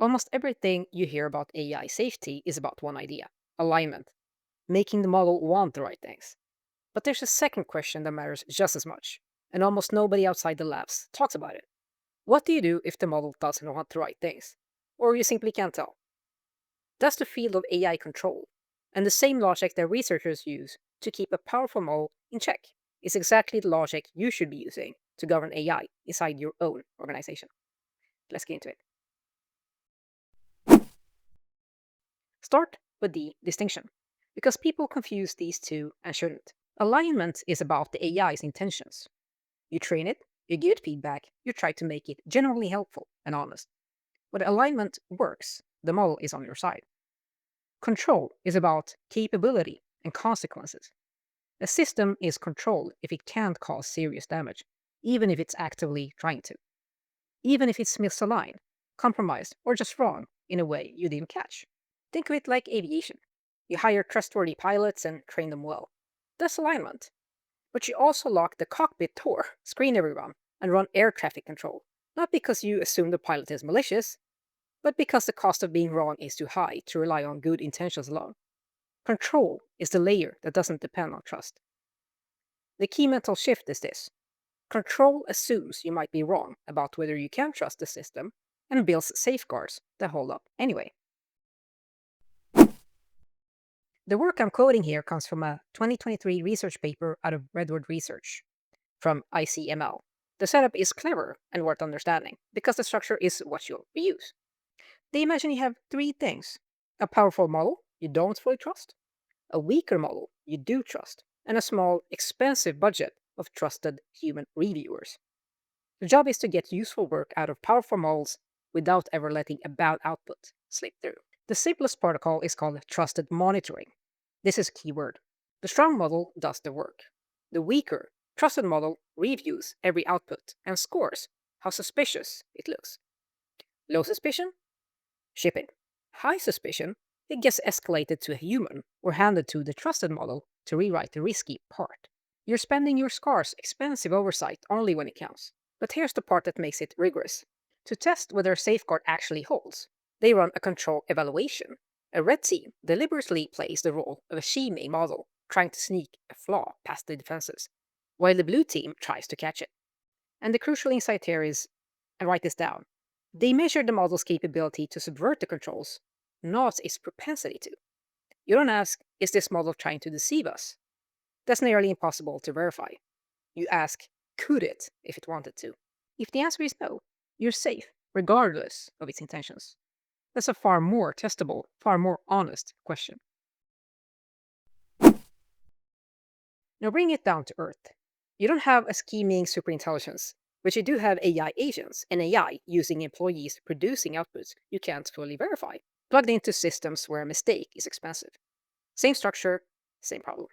Almost everything you hear about AI safety is about one idea: alignment, making the model want the right things. But there's a second question that matters just as much, and almost nobody outside the labs talks about it. What do you do if the model doesn't want the right things? Or you simply can't tell? That's the field of AI control, and the same logic that researchers use to keep a powerful model in check is exactly the logic you should be using to govern AI inside your own organization. Let's get into it. Start with the distinction, because people confuse these two and shouldn't. Alignment is about the AI's intentions. You train it, you give it feedback, you try to make it genuinely helpful and honest. When alignment works, the model is on your side. Control is about capability and consequences. A system is controlled if it can't cause serious damage, even if it's actively trying to, even if it's misaligned, compromised, or just wrong in a way you didn't catch. Think of it like aviation. You hire trustworthy pilots and train them well. That's alignment. But you also lock the cockpit door, screen everyone, and run air traffic control. Not because you assume the pilot is malicious, but because the cost of being wrong is too high to rely on good intentions alone. Control is the layer that doesn't depend on trust. The key mental shift is this: control assumes you might be wrong about whether you can trust the system and builds safeguards that hold up anyway. The work I'm quoting here comes from a 2023 research paper out of Redwood Research from ICML. The setup is clever and worth understanding because the structure is what you'll reuse. They imagine you have three things: a powerful model you don't fully trust, a weaker model you do trust, and a small, expensive budget of trusted human reviewers. The job is to get useful work out of powerful models without ever letting a bad output slip through. The simplest protocol is called trusted monitoring. This is a key word. The strong model does the work. The weaker, trusted model reviews every output and scores how suspicious it looks. Low suspicion? Ship it. High suspicion? It gets escalated to a human or handed to the trusted model to rewrite the risky part. You're spending your scarce, expensive oversight only when it counts. But here's the part that makes it rigorous. To test whether a safeguard actually holds, they run a control evaluation. A red team deliberately plays the role of a she-made model trying to sneak a flaw past the defenses, while the blue team tries to catch it. And the crucial insight here is, and write this down, they measure the model's capability to subvert the controls, not its propensity to. You don't ask, is this model trying to deceive us? That's nearly impossible to verify. You ask, could it if it wanted to? If the answer is no, you're safe, regardless of its intentions. That's a far more testable, far more honest question. Now bring it down to earth. You don't have a scheming superintelligence, but you do have AI agents and AI using employees producing outputs you can't fully verify, plugged into systems where a mistake is expensive. Same structure, same problem.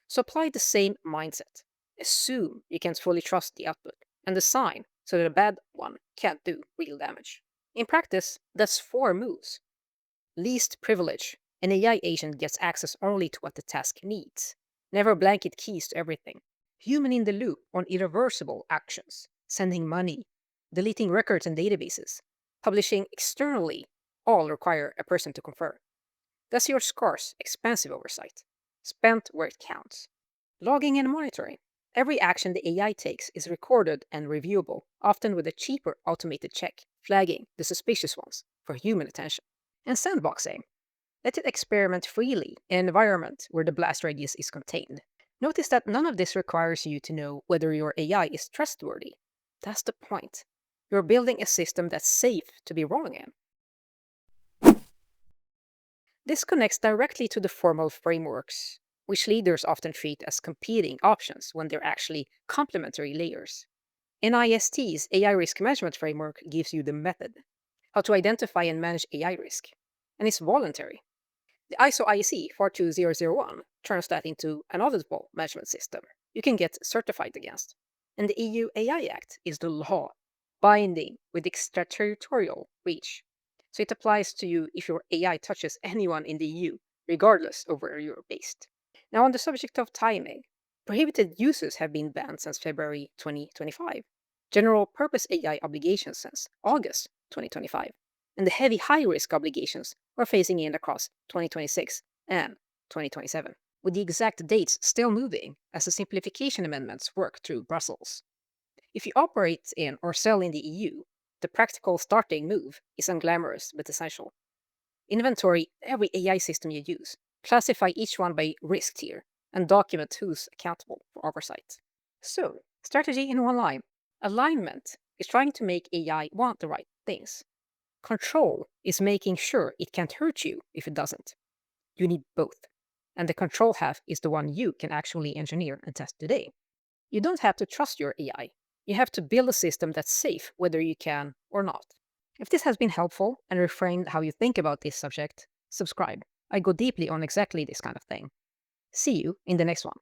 So apply the same mindset. Assume you can't fully trust the output and design so that a bad one can't do real damage. In practice, that's four moves. Least privilege. An AI agent gets access only to what the task needs. Never blanket keys to everything. Human in the loop on irreversible actions. Sending money, deleting records and databases, publishing externally, all require a person to confirm. That's your scarce, expensive oversight, spent where it counts. Logging and monitoring. Every action the AI takes is recorded and reviewable, often with a cheaper automated check, flagging the suspicious ones for human attention. And sandboxing. Let it experiment freely in an environment where the blast radius is contained. Notice that none of this requires you to know whether your AI is trustworthy. That's the point. You're building a system that's safe to be wrong in. This connects directly to the formal frameworks, which leaders often treat as competing options when they're actually complementary layers. NIST's AI risk management framework gives you the method, how to identify and manage AI risk, and it's voluntary. The ISO IEC 42001 turns that into an auditable management system you can get certified against. And the EU AI Act is the law, binding with extraterritorial reach. So it applies to you if your AI touches anyone in the EU, regardless of where you're based. Now, on the subject of timing, prohibited uses have been banned since February 2025, general purpose AI obligations since August 2025, and the heavy high risk obligations we're facing in across 2026 and 2027, with the exact dates still moving as the simplification amendments work through Brussels. If you operate in or sell in the EU, the practical starting move is unglamorous but essential. Inventory every AI system you use, classify each one by risk tier, and document who's accountable for oversight. So, strategy in one line. Alignment is trying to make AI want the right things. Control is making sure it can't hurt you if it doesn't. You need both. And the control half is the one you can actually engineer and test today. You don't have to trust your AI. You have to build a system that's safe whether you can or not. If this has been helpful and reframed how you think about this subject, subscribe. I go deeply on exactly this kind of thing. See you in the next one.